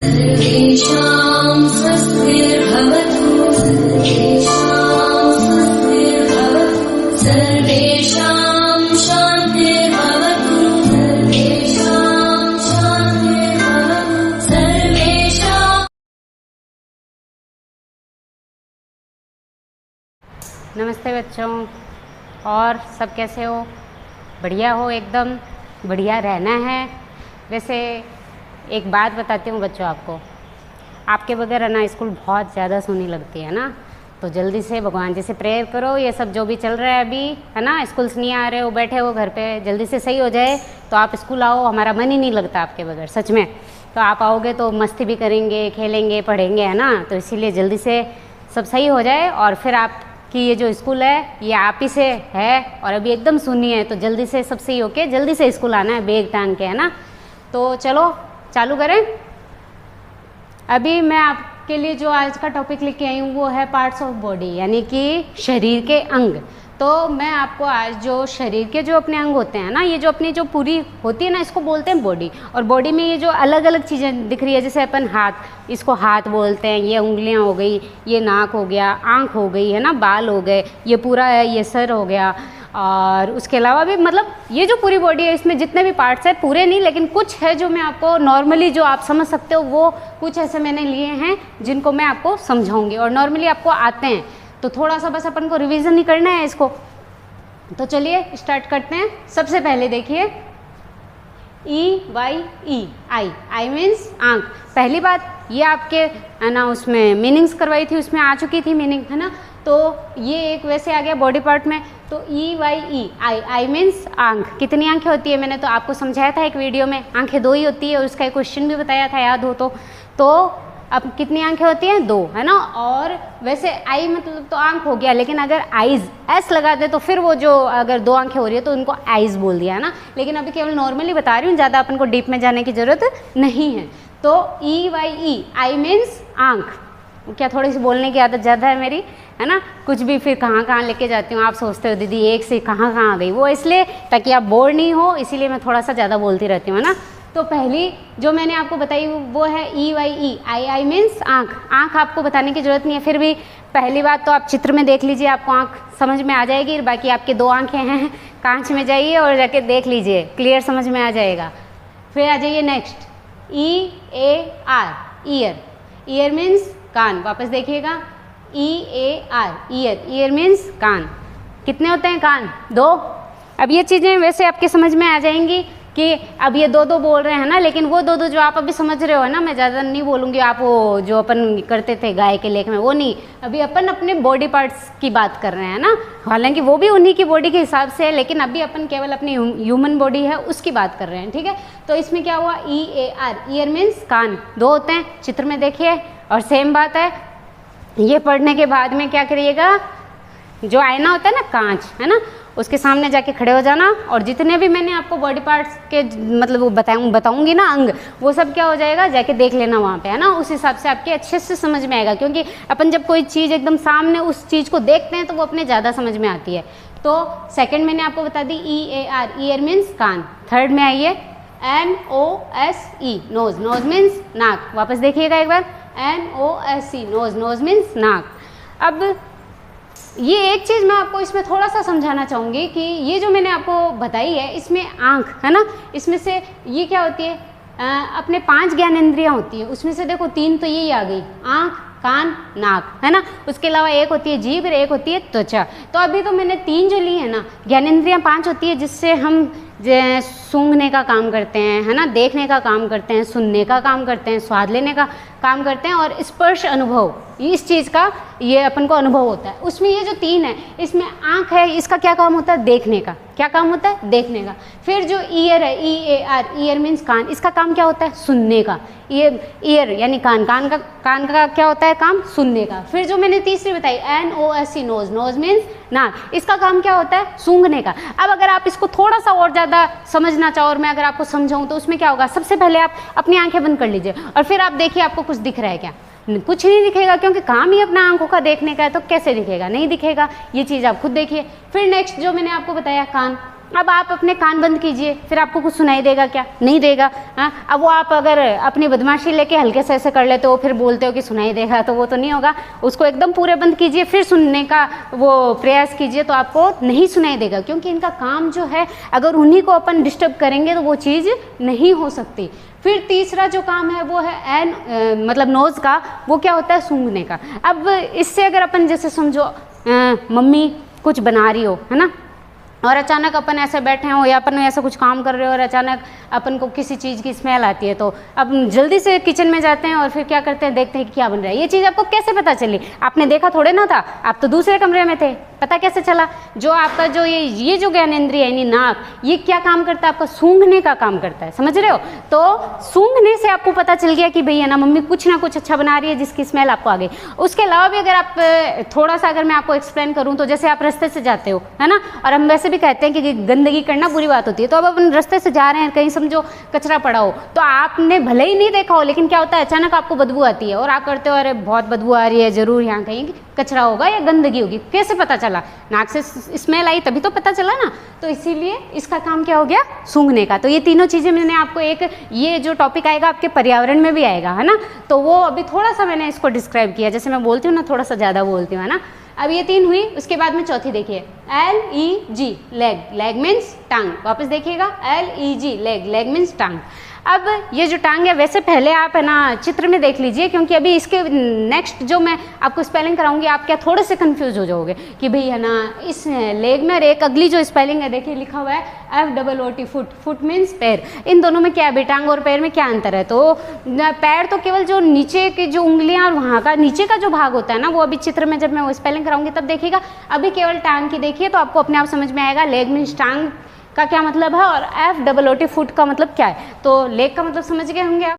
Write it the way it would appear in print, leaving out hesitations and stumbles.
सर्वेषां स्वस्तिर्भवतु सर्वेषां शान्तिर्भवतु सर्वेषां। नमस्ते बच्चों, और सब कैसे हो? बढ़िया हो? एकदम बढ़िया रहना है। वैसे एक बात बताती हूँ बच्चों, आपके बगैर ना स्कूल बहुत ज़्यादा सोनी लगती है ना, तो जल्दी से भगवान जी से प्रेयर करो। ये सब जो भी चल रहा है अभी है ना, स्कूल से नहीं आ रहे हो, बैठे हो घर पे, जल्दी से सही हो जाए तो आप स्कूल आओ। हमारा मन ही नहीं लगता आपके बगैर, सच में। तो आप आओगे तो मस्ती भी करेंगे, खेलेंगे, पढ़ेंगे, है ना। तो इसीलिए जल्दी से सब सही हो जाए, और फिर आपकी ये जो स्कूल है ये आप ही से है, और अभी एकदम सुनी है, तो जल्दी से सब सही होके जल्दी से स्कूल आना है, बैग टांग के, है ना। तो चलो चालू करें। अभी मैं आपके लिए जो आज का टॉपिक लेके आई हूँ वो है पार्ट्स ऑफ बॉडी, यानी कि शरीर के अंग। तो मैं आपको आज जो शरीर के जो अपने अंग होते हैं ना, ये जो अपनी जो पूरी होती है ना, इसको बोलते हैं बॉडी। और बॉडी में ये जो अलग अलग चीज़ें दिख रही है, जैसे अपन हाथ, इसको हाथ बोलते हैं, ये उंगलियां हो गई, ये नाक हो गया, आँख हो गई, है ना, बाल हो गए, ये पूरा है, ये सर हो गया। और उसके अलावा भी मतलब ये जो पूरी बॉडी है, इसमें जितने भी पार्ट्स हैं, पूरे नहीं लेकिन कुछ है जो मैं आपको नॉर्मली जो आप समझ सकते हो, वो कुछ ऐसे मैंने लिए हैं जिनको मैं आपको समझाऊंगी, और नॉर्मली आपको आते हैं। तो थोड़ा सा बस अपन को रिवीजन ही करना है इसको। तो चलिए स्टार्ट करते हैं। सबसे पहले देखिए EYE, आई मीन्स आँख। पहली बात ये आपके है ना उसमें मीनिंग्स करवाई थी, उसमें आ चुकी थी मीनिंग, है ना। तो ये एक वैसे आ गया बॉडी पार्ट में। तो EYE, आई मीन्स आँख। कितनी आंखें होती है मैंने तो आपको समझाया था एक वीडियो में, आंखें दो ही होती है, और उसका एक क्वेश्चन भी बताया था, याद हो तो अब कितनी आंखें होती हैं? दो, है ना। और वैसे आई मतलब तो आंख हो गया, लेकिन अगर आइज़ एस लगा दे तो फिर वो जो अगर दो आंखें हो रही है तो उनको आइज़ बोल दिया, है ना। लेकिन अभी केवल नॉर्मली बता रही हूँ, ज़्यादा अपन को डीप में जाने की ज़रूरत नहीं है। तो EYE, आई मीन्स आँख। क्या थोड़ी सी बोलने की आदत ज़्यादा है मेरी, है ना। कुछ भी फिर कहाँ कहाँ लेके जाती हूँ, आप सोचते हो दीदी एक से कहाँ कहाँ आ गई। वो इसलिए ताकि आप बोर नहीं हो, इसीलिए मैं थोड़ा सा ज़्यादा बोलती रहती हूँ, है ना। तो पहली जो मैंने आपको बताई वो है EYE, आई मीन्स आँख। आँख आपको बताने की ज़रूरत नहीं है, फिर भी पहली बात तो आप चित्र में देख लीजिए, आपको आँख समझ में आ जाएगी। बाकी आपके दो आँखें हैं, कांच में जाइए और जाके देख लीजिए, क्लियर समझ में आ जाएगा। फिर आ जाइए next, EAR, ear. Ear means कान। वापस देखिएगा, EAR, ईयर। ईयर मीन्स कान। कितने होते हैं कान? दो। अब ये चीज़ें वैसे आपके समझ में आ जाएंगी कि अब ये दो दो बोल रहे हैं ना, लेकिन वो दो जो आप अभी समझ रहे हो, है ना, मैं ज़्यादा नहीं बोलूँगी। आप वो जो अपन करते थे गाय के लेख में, वो नहीं। अभी अपन अपने बॉडी पार्ट्स की बात कर रहे हैं ना, हालांकि वो भी उन्हीं की बॉडी के हिसाब से है, लेकिन अभी अपन केवल अपनी ह्यूमन बॉडी है उसकी बात कर रहे हैं, ठीक है। तो इसमें क्या हुआ? EAR, ईयर मीन्स कान। दो होते हैं, चित्र में देखिए। और सेम बात है, ये पढ़ने के बाद में क्या करिएगा, जो आईना होता है ना, कांच, है ना, उसके सामने जाके खड़े हो जाना, और जितने भी मैंने आपको बॉडी पार्ट्स के मतलब वो बताऊंगी ना अंग, वो सब क्या हो जाएगा, जाके देख लेना वहाँ पे, है ना। उस हिसाब से आपके अच्छे से समझ में आएगा, क्योंकि अपन जब कोई चीज़ एकदम सामने उस चीज़ को देखते हैं तो वो अपने ज़्यादा समझ में आती है। तो सेकेंड मैंने आपको बता दी EAR, ईयर मीन्स कान। थर्ड में आइए NOSE, नोज। नोज मीन्स नाक। वापस देखिएगा एक बार, NOSE, नोज। नोज मीन्स नाक। अब ये एक चीज़ मैं आपको इसमें थोड़ा सा समझाना चाहूँगी कि ये जो मैंने आपको बताई है, इसमें आँख, है ना, इसमें से ये क्या होती है, अपने 5 ज्ञानेंद्रियाँ होती है, उसमें से देखो 3 तो यही आ गई, आँख, कान, नाक, है ना। उसके अलावा एक होती है जीभ और एक होती है त्वचा। तो अभी तो मैंने 3 जो ली है ना, ज्ञानेंद्रियाँ 5 होती है, जिससे हम सूंघने का काम करते हैं, है ना, देखने का काम करते हैं, सुनने का काम करते हैं, स्वाद लेने का काम करते हैं, और स्पर्श अनुभव, इस चीज़ का ये अपन को अनुभव होता है। उसमें ये जो 3 है, इसमें आँख है, इसका क्या काम होता है? देखने का। क्या काम होता है? देखने का। फिर जो ईयर है, EAR, ईयर मीन्स कान, इसका काम क्या होता है? सुनने का। ईयर यानी कान का क्या होता है काम? सुनने का। फिर जो मैंने तीसरी बताई NOSE, नोज। नोज मीन्स नाक, इसका काम क्या होता है? सूंघने का। अब अगर आप इसको थोड़ा सा और ज़्यादा समझना चाहो और मैं अगर आपको समझाऊँ तो उसमें क्या होगा, सबसे पहले आप अपनी आंखें बंद कर लीजिए और फिर आप देखिए आपको कुछ दिख रहा है क्या? कुछ नहीं दिखेगा, क्योंकि काम ही अपना आंखों का देखने का है, तो कैसे दिखेगा? नहीं दिखेगा। ये चीज़ आप खुद देखिए। फिर नेक्स्ट जो मैंने आपको बताया कान, अब आप अपने कान बंद कीजिए, फिर आपको कुछ सुनाई देगा क्या? नहीं देगा। हाँ, अब वो आप अगर अपनी बदमाशी लेके हल्के से ऐसे कर लेते हो, फिर बोलते हो कि सुनाई देगा, तो वो तो नहीं होगा। उसको एकदम पूरे बंद कीजिए, फिर सुनने का वो प्रयास कीजिए, तो आपको नहीं सुनाई देगा, क्योंकि इनका काम जो है, अगर उन्हीं को अपन डिस्टर्ब करेंगे तो वो चीज़ नहीं हो सकती। फिर तीसरा जो काम है वो है मतलब नोज़ का, वो क्या होता है? सूंघने का। अब इससे अगर अपन जैसे समझो मम्मी कुछ बना रही हो, है ना, और अचानक अपन ऐसे बैठे हो या अपन ऐसा कुछ काम कर रहे हो और अचानक अपन को किसी चीज़ की स्मेल आती है, तो अब जल्दी से किचन में जाते हैं और फिर क्या करते हैं, देखते हैं कि क्या बन रहा है। ये चीज़ आपको कैसे पता चली? आपने देखा थोड़े ना था, आप तो दूसरे कमरे में थे, पता कैसे चला? जो आपका जो ये जो ज्ञानेंद्रिय यानी नाक, ये क्या काम करता है? आपका सूंघने का काम करता है, समझ रहे हो? तो सूंघने से आपको पता चल गया कि भई है ना, मम्मी कुछ ना कुछ अच्छा बना रही है जिसकी स्मेल आपको आ गई। उसके अलावा भी अगर आप थोड़ा सा अगर मैं आपको एक्सप्लेन करूँ, तो जैसे आप रास्ते से जाते हो, है ना, और हम वैसे भी कहते हैं कि गंदगी करना बुरी बात होती है। तो अब अपन रास्ते से जा रहे हैं, कहीं समझो कचरा पड़ा हो, तो आपने भले ही नहीं देखा हो, लेकिन क्या होता है, अचानक आपको बदबू आती है और आप करते हो, अरे बहुत बदबू आ रही है, जरूर यहाँ कहीं कचरा होगा या गंदगी होगी। कैसे पता चला? नाक से स्मेल आई तभी तो पता चला ना। तो इसीलिए इसका काम क्या हो गया? सूंघने का। तो ये तीनों चीज़ें मैंने आपको ये जो टॉपिक आएगा आपके पर्यावरण में भी आएगा, है ना, तो वो अभी थोड़ा सा मैंने इसको डिस्क्राइब किया, जैसे मैं बोलती हूँ ना, थोड़ा सा ज़्यादा बोलती हूँ, है ना। अब ये 3 हुई, उसके बाद में चौथी देखिए, LEG लेग, लेग मीन्स टांग। वापस देखिएगा, LEG लेग, लेग मीन्स टांग। अब ये जो टांग है, वैसे पहले आप है ना चित्र में देख लीजिए, क्योंकि अभी इसके नेक्स्ट जो मैं आपको स्पेलिंग कराऊंगी, आप क्या थोड़े से कंफ्यूज हो जाओगे कि भाई है ना, इस लेग में एक अगली जो स्पेलिंग है, देखिए लिखा हुआ है FOOT, फुट, फुट मीन्स पैर। इन दोनों में क्या है? टांग और पैर में क्या अंतर है? तो पैर तो केवल जो नीचे की जो उंगलियां और वहाँ का नीचे का जो भाग होता है ना, वो अभी चित्र में जब मैं वो स्पेलिंग कराऊंगी तब देखिएगा। अभी केवल टांग की देखिए, तो आपको अपने आप समझ में आएगा लेग मीन्स टांग का क्या मतलब है और FOOT, फुट का मतलब क्या है। तो लेग का मतलब समझ गए होंगे आप।